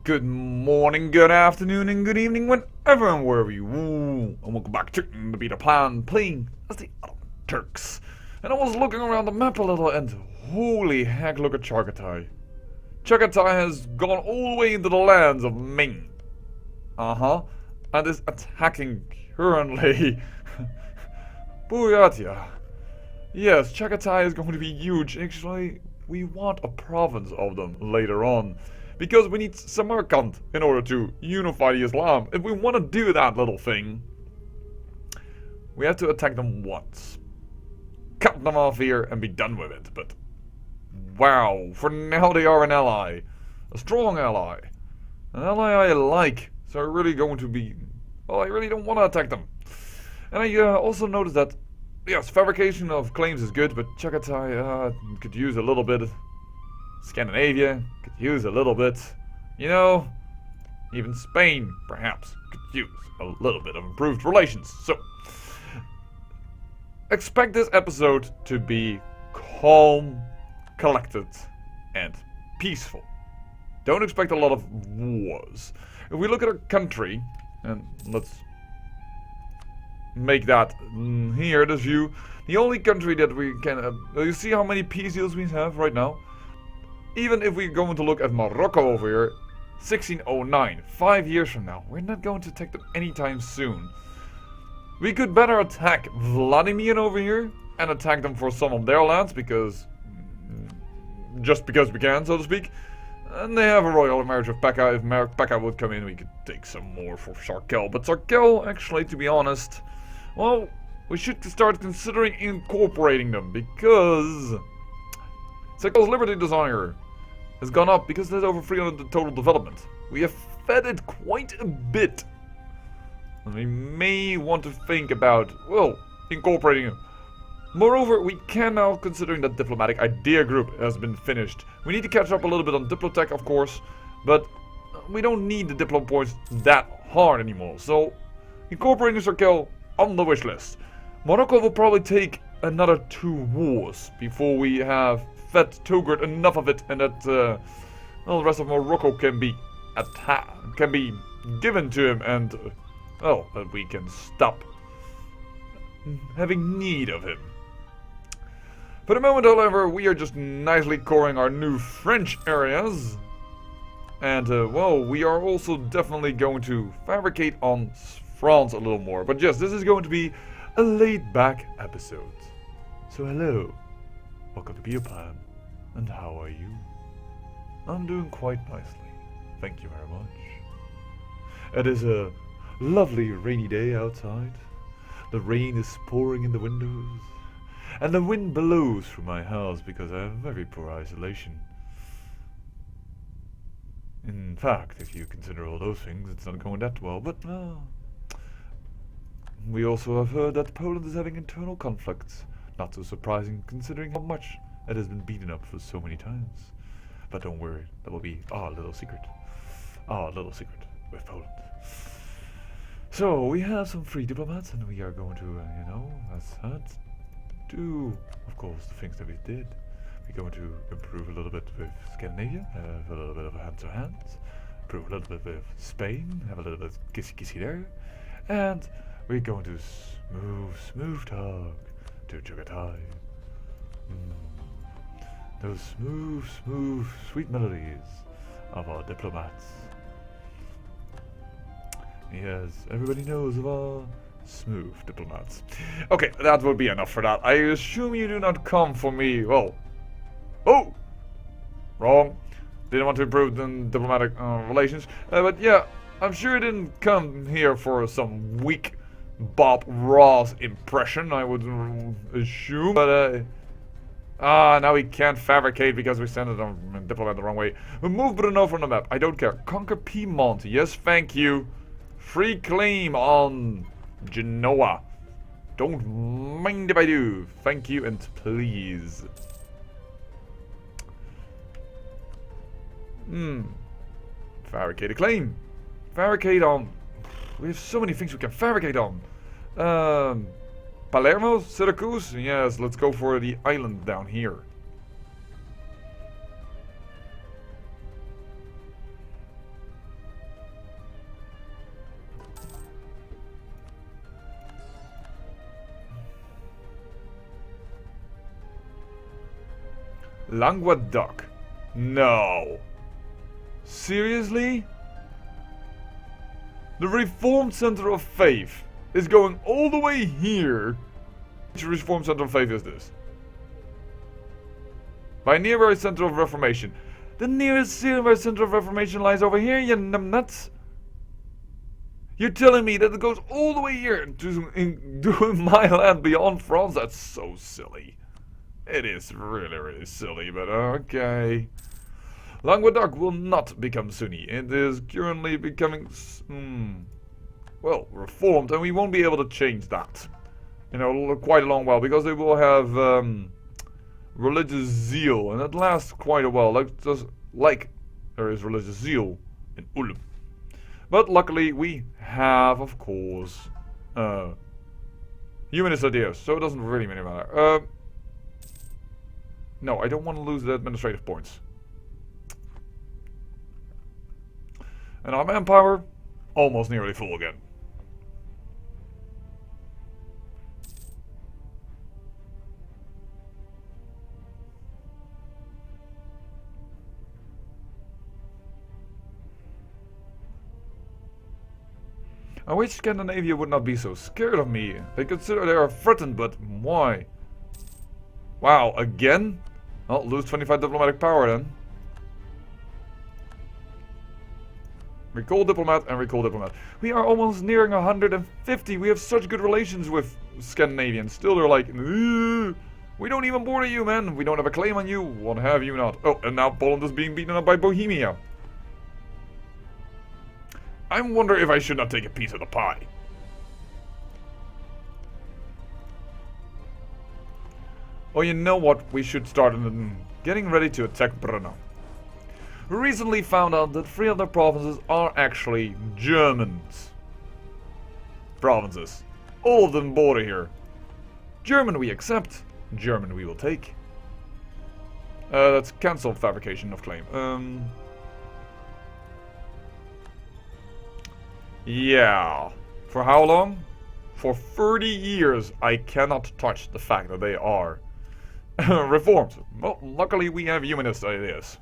Good morning, good afternoon, and good evening, whenever and wherever you are. And welcome back to the Beta Plan, playing as the Ottoman Turks. And I was looking around the map a little, and holy heck, look at Chagatai. Chagatai has gone all the way into the lands of Ming. And is attacking currently Buryatia. Yes, Chagatai is going to be huge. Actually, we want a province of them later on. Because we need Samarkand in order to unify the Islam. If we want to do that little thing, we have to attack them once. Cut them off here and be done with it. But wow, for now they are an ally. A strong ally. An ally I like. So I'm really going to be... Well, I really don't want to attack them. And I also noticed that, yes, fabrication of claims is good, but Chagatai could use a little bit. Scandinavia could use a little bit. You know, even Spain, perhaps, could use a little bit of improved relations. So, expect this episode to be calm, collected, and peaceful. Don't expect a lot of wars. If we look at our country, and let's make that here, this view, the only country that we can... you see how many peace deals we have right now? Even if we're going to look at Morocco over here, 1609, 5 years from now, we're not going to attack them anytime soon. We could better attack Vladimir over here and attack them for some of their lands because... just because we can, so to speak. And they have a royal marriage of Pekka. If Pekka would come in, we could take some more for Sarkel. But Sarkel, actually, to be honest, well, we should start considering incorporating them because... Sarkel's Liberty Desire has gone up because there's over 300 total development. We have fed it quite a bit. And we may want to think about, well, incorporating it. Moreover, we can now, considering that Diplomatic Idea Group has been finished. We need to catch up a little bit on Diplotech, of course, but we don't need the Diplo points that hard anymore. So, incorporating Sarkel on the wish list. Morocco will probably take another 2 wars before we have fed Togurt enough of it, and that well, the rest of Morocco can be given to him, and well, that we can stop having need of him. For the moment, however, we are just nicely coring our new French areas, and well, we are also definitely going to fabricate on France a little more. But yes, this is going to be a laid-back episode. So hello. Welcome to Be a Plan, and how are you? I'm doing quite nicely, thank you very much. It is a lovely rainy day outside. The rain is pouring in the windows, and the wind blows through my house because I have very poor isolation. In fact, if you consider all those things, it's not going that well, but we also have heard that Poland is having internal conflicts. Not so surprising, considering how much it has been beaten up for so many times. But don't worry, that will be our little secret. Our little secret with Poland. So, we have some free diplomats, and we are going to, you know, as said, do, of course, the things that we did. We're going to improve a little bit with Scandinavia, have a little bit of a hand-to-hand, improve a little bit with Spain, have a little bit of kissy-kissy there, and we're going to smooth talk to Chagatai. Those smooth, sweet melodies of our diplomats. Yes, everybody knows of our smooth diplomats. Okay, that would be enough for that. I assume you do not come for me. Well, oh, wrong. Didn't want to improve the diplomatic relations. But yeah, I'm sure you didn't come here for some weak Bob Ross impression, I would assume. But now we can't fabricate because we sent it on diplomat the wrong way. Remove Brno from the map. I don't care. Conquer Piedmont. Yes, thank you. Free claim on Genoa. Don't mind if I do. Thank you and please. Fabricate a claim. Fabricate on. We have so many things we can fabricate on. Palermo? Syracuse? Yes, let's go for the island down here. Languedoc. No. Seriously? The Reformed Center of Faith is going all the way here. Which Reformed Center of Faith is this? By nearby Center of Reformation. The nearest nearby Center of Reformation lies over here, you numbnuts. You're telling me that it goes all the way here to my land beyond France? That's so silly. It is really, really silly, but okay. Languedoc will not become Sunni. It is currently becoming, well, reformed, and we won't be able to change that. You know, quite a long while, because they will have religious zeal, and that lasts quite a while. Like there is religious zeal in Ulm. But luckily, we have, of course, humanist ideas, so it doesn't really matter. No, I don't want to lose the administrative points. And our manpower, almost nearly full again. I wish Scandinavia would not be so scared of me. They consider they are threatened, but why? Wow, again? Well, lose 25 diplomatic power then. Recall diplomat and recall diplomat. We are almost nearing 150. We have such good relations with Scandinavians. Still they're like, we don't even border you, man. We don't have a claim on you. What have you not? Oh, and now Poland is being beaten up by Bohemia. I wonder if I should not take a piece of the pie. Oh, you know what? We should start getting ready to attack Brno. We recently found out that 3 of the provinces are actually Germans. Provinces. All of them border here. German we accept. German we will take. That's cancelled fabrication of claim. Yeah. For how long? For 30 years I cannot touch the fact that they are reformed. Well, luckily we have humanist ideas.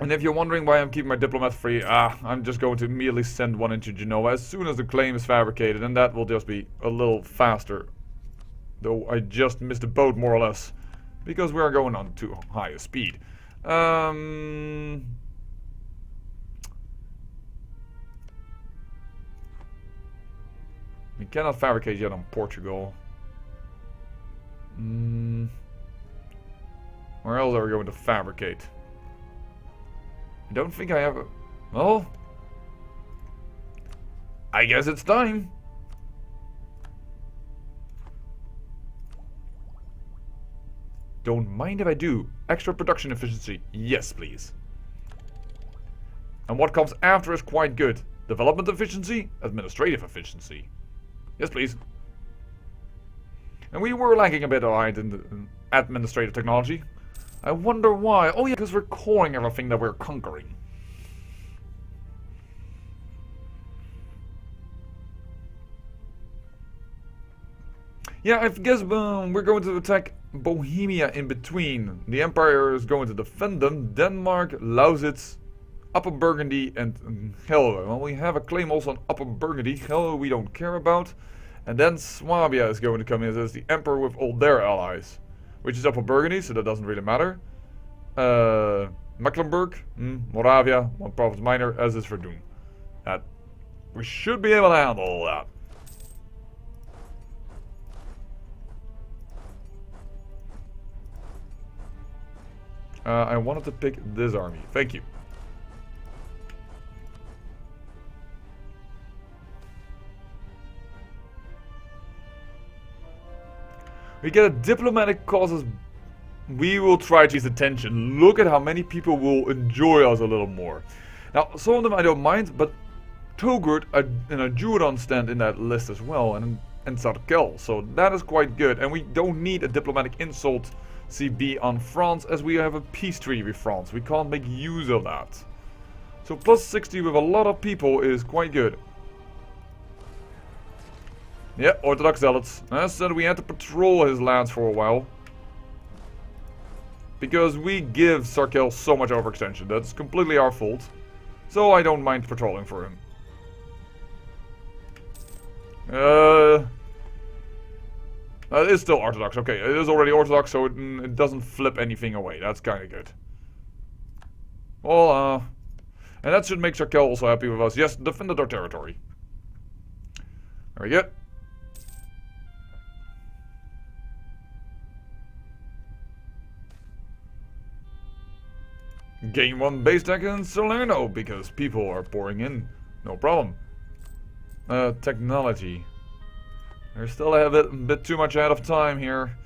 And if you're wondering why I'm keeping my diplomat free, I'm just going to immediately send one into Genoa as soon as the claim is fabricated, and that will just be a little faster. Though I just missed the boat more or less, because we are going on too high a speed. We cannot fabricate yet on Portugal. Where else are we going to fabricate? I don't think I have a... Well, I guess it's time. Don't mind if I do. Extra production efficiency. Yes, please. And what comes after is quite good. Development efficiency, administrative efficiency. Yes, please. And we were lagging a bit behind in the administrative technology. I wonder why. Oh yeah, because we're coring everything that we're conquering. Yeah, I guess we're going to attack Bohemia in between. The Empire is going to defend them. Denmark, Lausitz, Upper Burgundy, and Gelre. Well, we have a claim also on Upper Burgundy. Gelre we don't care about. And then Swabia is going to come in as the Emperor with all their allies. Which is Upper Burgundy, so that doesn't really matter. Mecklenburg, Moravia, One Province Minor, as is Verdun. That we should be able to handle all that. I wanted to pick this army. Thank you. We get a diplomatic causes. We will try to use attention. Look at how many people will enjoy us a little more. Now, some of them I don't mind, but Togurt and a Juron stand in that list as well, and Sarkel. So that is quite good. And we don't need a diplomatic insult CB on France, as we have a peace treaty with France. We can't make use of that. So plus 60 with a lot of people is quite good. Yeah, Orthodox Zealots. As said, we had to patrol his lands for a while. Because we give Sarkel so much overextension. That's completely our fault. So I don't mind patrolling for him. It is still Orthodox. Okay, it is already Orthodox, so it doesn't flip anything away. That's kind of good. Well, and that should make Sarkel also happy with us. Yes, defended our territory. Very good. Gain 1 base tech in Salerno because people are pouring in. No problem. Technology. We're still a bit too much out of time here.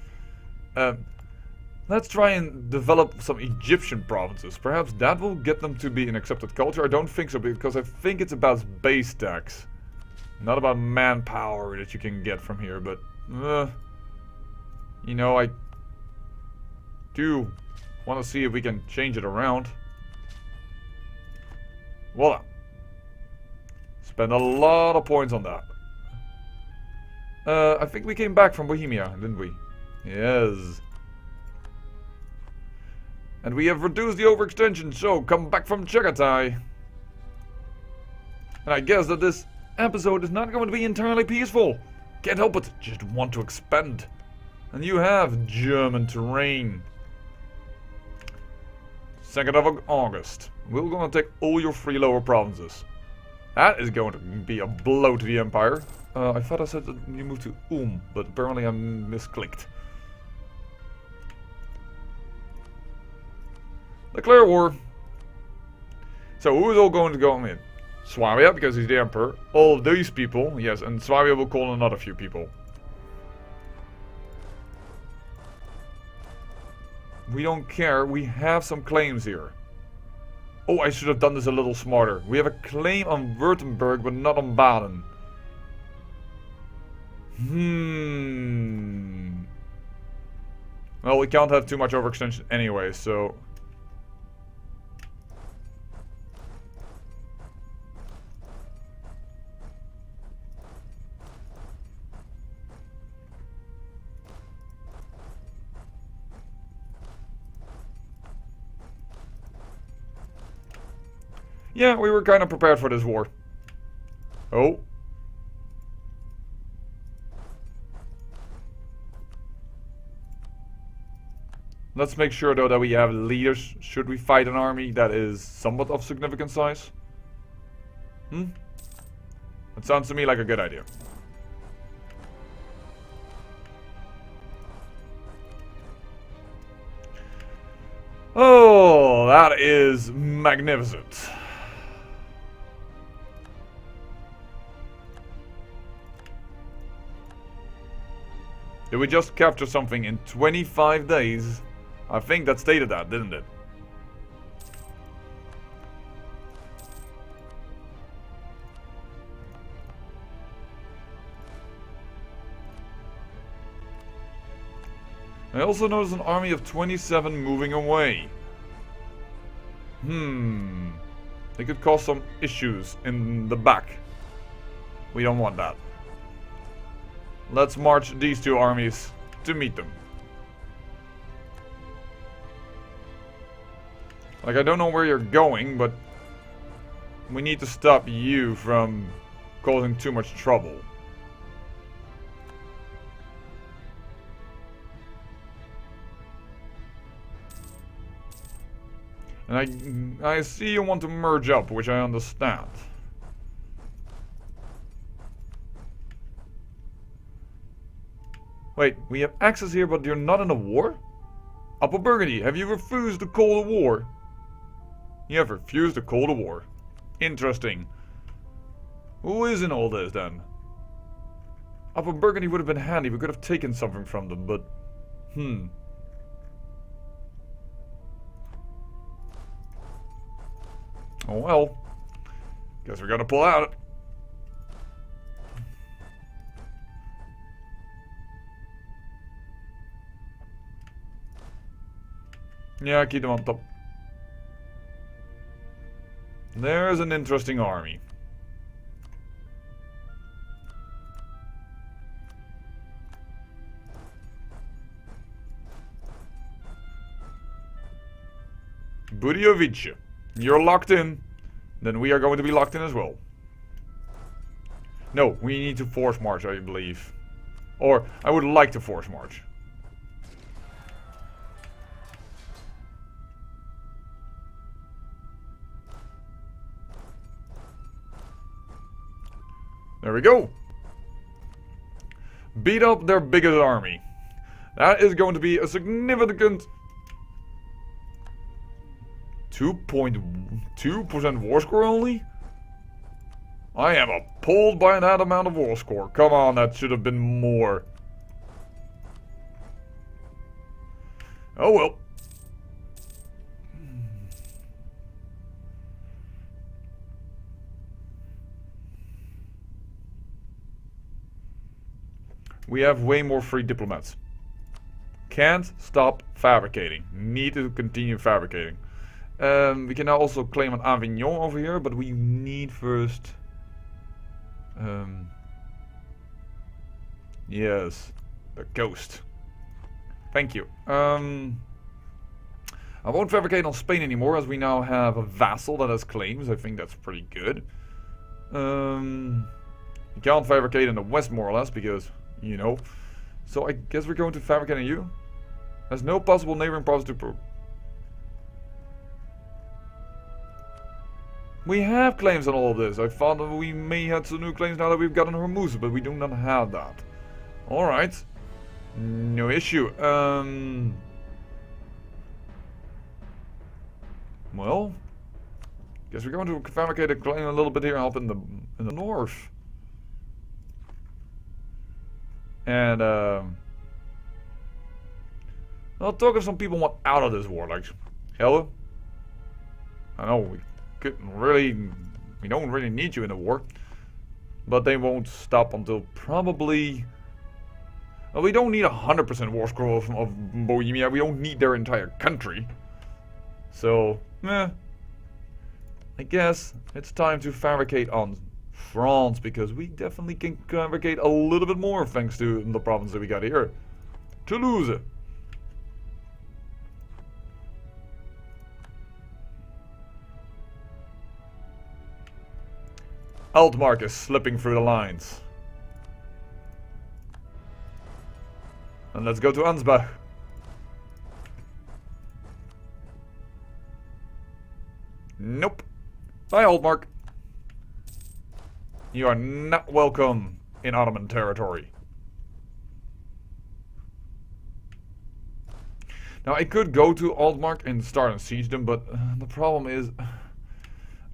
Let's try and develop some Egyptian provinces. Perhaps that will get them to be an accepted culture. I don't think so, because I think it's about base tax. Not about manpower that you can get from here, but... you know, I do want to see if we can change it around. Voila. Spend a lot of points on that. I think we came back from Bohemia, didn't we? Yes. And we have reduced the overextension, so come back from Chagatai. And I guess that this episode is not going to be entirely peaceful. Can't help it, just want to expand. And you have German terrain. 2nd of August. We're going to take all your 3 lower provinces. That is going to be a blow to the Empire. I thought I said that you moved to but apparently I misclicked. Declare war. So who is all going to go in? Swabia, because he's the Emperor. All of these people, yes, and Swabia will call another few people. We don't care, we have some claims here. Oh, I should have done this a little smarter. We have a claim on Württemberg, but not on Baden. Well, we can't have too much overextension anyway, so... yeah, we were kind of prepared for this war. Oh. Let's make sure though that we have leaders should we fight an army that is somewhat of significant size. That sounds to me like a good idea. Oh, that is magnificent. Did we just capture something in 25 days? I think that stated that, didn't it? I also noticed an army of 27 moving away. They could cause some issues in the back. We don't want that. Let's march these 2 armies to meet them. Like, I don't know where you're going, but we need to stop you from causing too much trouble. And I see you want to merge up, which I understand. Wait, we have access here, but you're not in a war? Upper Burgundy, have you refused to call the war? You have refused to call the war. Interesting. Who is in all this then? Upper Burgundy would have been handy, we could have taken something from them, but... Oh well. Guess we're gonna pull out. Yeah, keep them on top. There's an interesting army. Budiovic, you're locked in. Then we are going to be locked in as well. No, we need to force march, I believe. Or, I would like to force march. There we go. Beat up their biggest army. That is going to be a significant 2.2% war score only? I am appalled by that amount of war score. Come on, that should have been more. Oh well. We have way more free diplomats. Can't stop fabricating. Need to continue fabricating. We can now also claim an Avignon over here, but we need first... yes, the coast. Thank you. I won't fabricate on Spain anymore, as we now have a vassal that has claims. I think that's pretty good. You can't fabricate in the west, more or less, because, you know. So I guess we're going to fabricate on you. There's no possible neighboring province to prove. We have claims on all of this. I thought that we may have some new claims now that we've gotten Hormuz, but we do not have that. Alright. No issue. Well, guess we're going to fabricate a claim a little bit here, help in the north. And I'll talk if some people want out of this war, like, hello? I know we don't really need you in the war. But they won't stop until probably... Well, we don't need 100% war score of Bohemia. We don't need their entire country. So, I guess it's time to fabricate on France, because we definitely can fabricate a little bit more thanks to the province that we got here. Toulouse. Altmark is slipping through the lines. And let's go to Ansbach. Nope. Bye, Altmark. You are not welcome in Ottoman territory. Now, I could go to Altmark and start and siege them, but the problem is...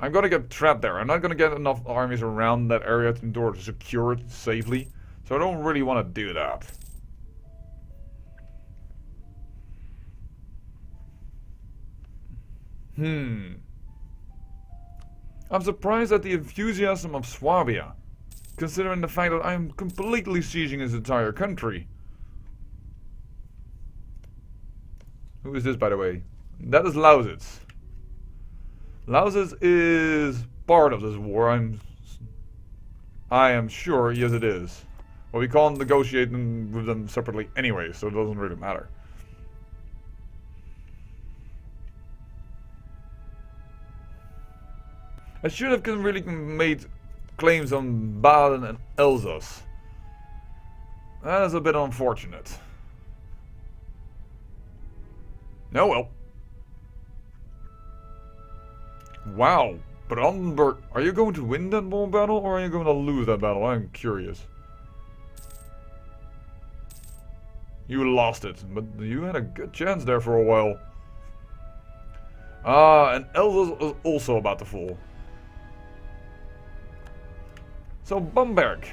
I'm gonna get trapped there. I'm not gonna get enough armies around that area in order to secure it safely. So I don't really want to do that. I'm surprised at the enthusiasm of Swabia, considering the fact that I'm completely sieging his entire country. Who is this, by the way? That is Lausitz. Lausitz is part of this war, I am sure, yes it is. But we can't negotiate with them separately anyway, so it doesn't really matter. I should have really made claims on Baden and Elsass. That is a bit unfortunate. Oh well. Wow, Brandenburg, are you going to win that battle or are you going to lose that battle? I'm curious. You lost it, but you had a good chance there for a while. Ah, and Elsass is also about to fall. So, Bamberg,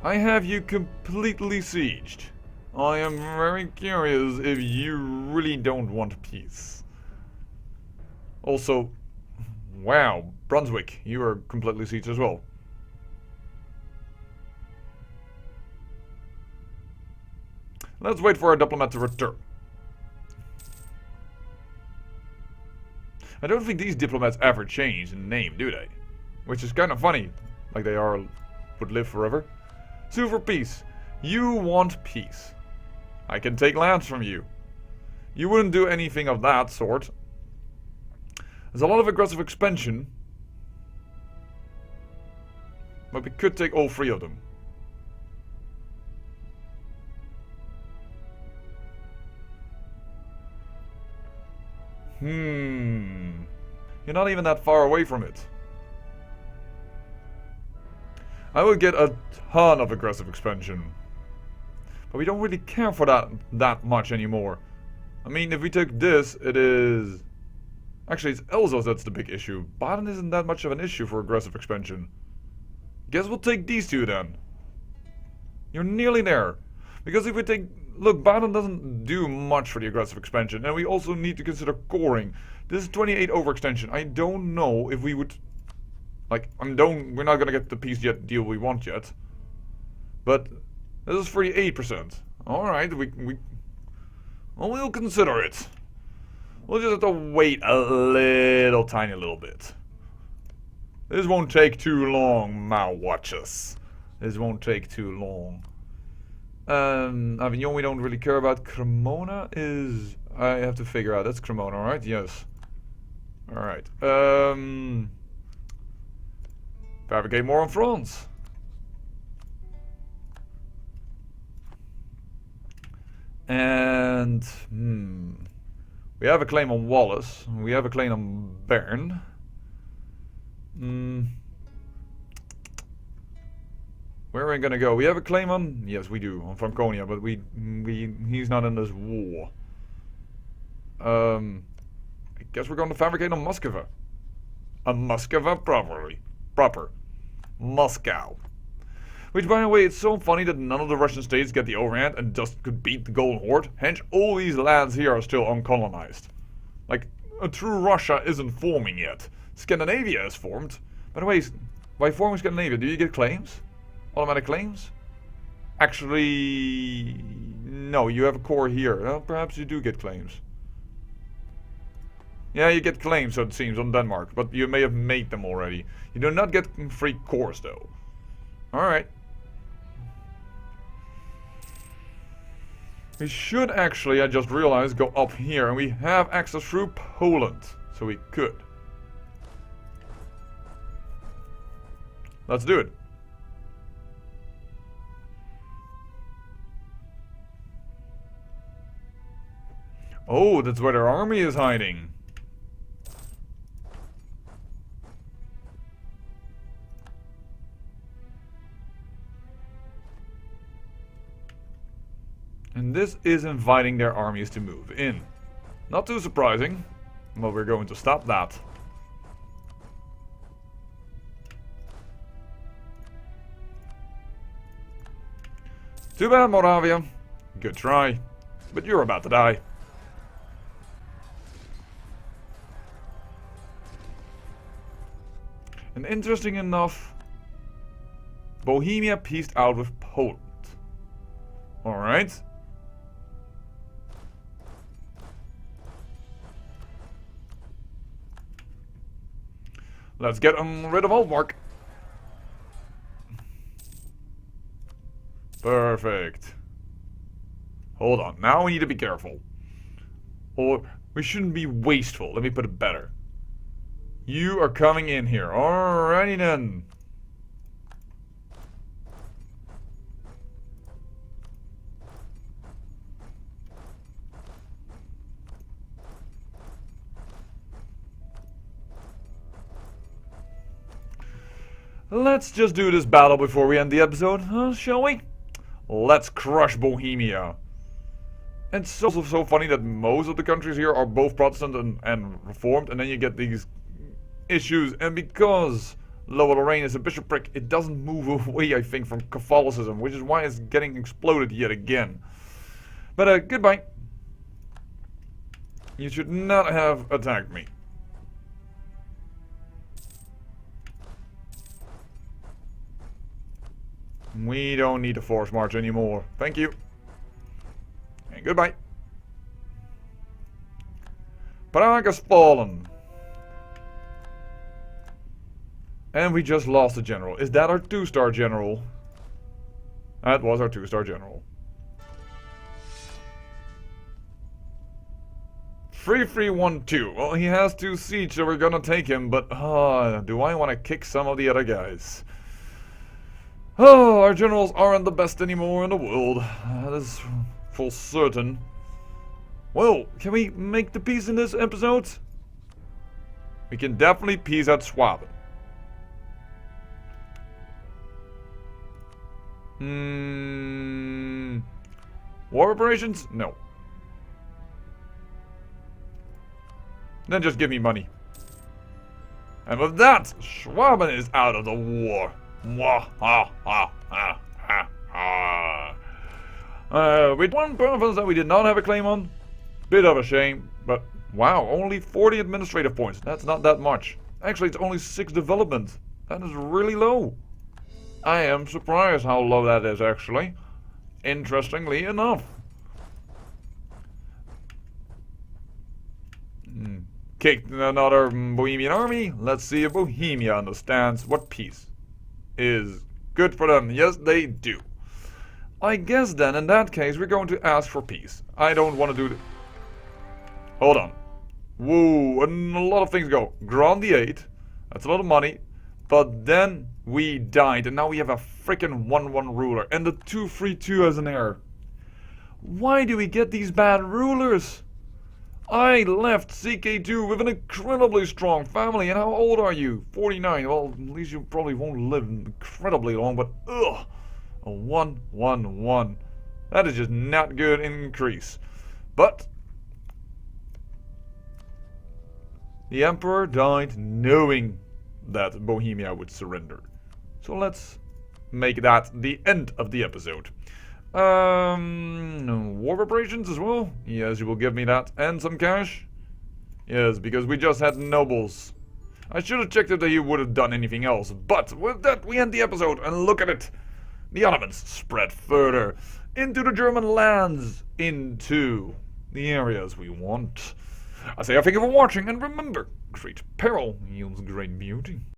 I have you completely sieged. I am very curious if you really don't want peace. Also, wow, Brunswick, you are completely sieged as well. Let's wait for our diplomat to return. I don't think these diplomats ever change in name, do they? Which is kind of funny, like they would live forever. Sue for peace. You want peace. I can take lands from you. You wouldn't do anything of that sort. There's a lot of aggressive expansion. But we could take all 3 of them. You're not even that far away from it. I would get a ton of aggressive expansion. But we don't really care for that much anymore. I mean, if we take this, it is... Actually, it's Elzas that's the big issue. Baden isn't that much of an issue for aggressive expansion. Guess we'll take these 2 then. You're nearly there. Because if we take... Look, Baden doesn't do much for the aggressive expansion. And we also need to consider coring. This is 28 overextension. I don't know if we would... Like, we're not gonna get the peace deal we want yet. But this is 38%. Alright, we'll consider it. We'll just have to wait a tiny little bit. This won't take too long, my watches. This won't take too long. Avignon we don't really care about. Cremona is... I have to figure out. That's Cremona, right? Yes. Alright. Fabricate more on France. And... we have a claim on Wallace. We have a claim on Bern. Where are we gonna go? We have a claim on... Yes, we do. On Franconia, but he's not in this war. I guess we're going to fabricate on Muscova. On Muscova proper. Moscow. Which, by the way, it's so funny that none of the Russian states get the overhand and just could beat the Golden Horde. Hence, all these lands here are still uncolonized. Like, a true Russia isn't forming yet. Scandinavia is formed. By the way, by forming Scandinavia, do you get claims? Automatic claims? Actually, no, you have a core here. Well, perhaps you do get claims. Yeah, you get claims, so it seems, on Denmark, but you may have made them already. You do not get free cores, though. Alright. We should actually, I just realized, go up here, and we have access through Poland, so we could. Let's do it. Oh, that's where their army is hiding. And this is inviting their armies to move in. Not too surprising, but we're going to stop that. Too bad, Moravia. Good try. But you're about to die. And interesting enough, Bohemia pieced out with Poland. Alright. Let's get rid of Altmark. Perfect. Hold on. Now we need to be careful. Or we shouldn't be wasteful. Let me put it better. You are coming in here. Alrighty then. Let's just do this battle before we end the episode, shall we? Let's crush Bohemia. And it's also so funny that most of the countries here are both Protestant and Reformed, and then you get these issues. And because Lower Lorraine is a bishopric, it doesn't move away, I think, from Catholicism, which is why it's getting exploded yet again. But goodbye. You should not have attacked me. We don't need a force march anymore. Thank you. And goodbye. Prague has fallen. And we just lost a general. Is that our 2-star general? That was our 2-star general. 3312. Well, he has 2 siege, so we're gonna take him, but do I want to kick some of the other guys? Oh, our generals aren't the best anymore in the world. That is for certain. Well, can we make the peace in this episode? We can definitely peace out Schwaben. War operations? No. Then just give me money. And with that, Schwaben is out of the war. With one province that we did not have a claim on. Bit of a shame, but wow, only 40 administrative points. That's not that much. Actually, it's only 6 development. That is really low. I am surprised how low that is, actually. Interestingly enough. Kicked another Bohemian army. Let's see if Bohemia understands what peace is good for them. Yes, they do. I guess then, in that case, we're going to ask for peace. I don't want to do Hold on. Whoa, and a lot of things go. Grant the 8. That's a lot of money. But then we died, and now we have a freaking 1-1 ruler. And the 2-3-2 as an heir. Why do we get these bad rulers? I left CK2 with an incredibly strong family. And how old are you? 49. Well, at least you probably won't live incredibly long, but ugh. A 1-1-1. That is just not good in increase. But the Emperor died knowing that Bohemia would surrender. So let's make that the end of the episode. War operations as well? Yes, you will give me that. And some cash? Yes, because we just had nobles. I should have checked if he would have done anything else. But with that, we end the episode. And look at it. The Ottomans spread further into the German lands, into the areas we want. I say thank you for watching, and remember, great peril yields great beauty.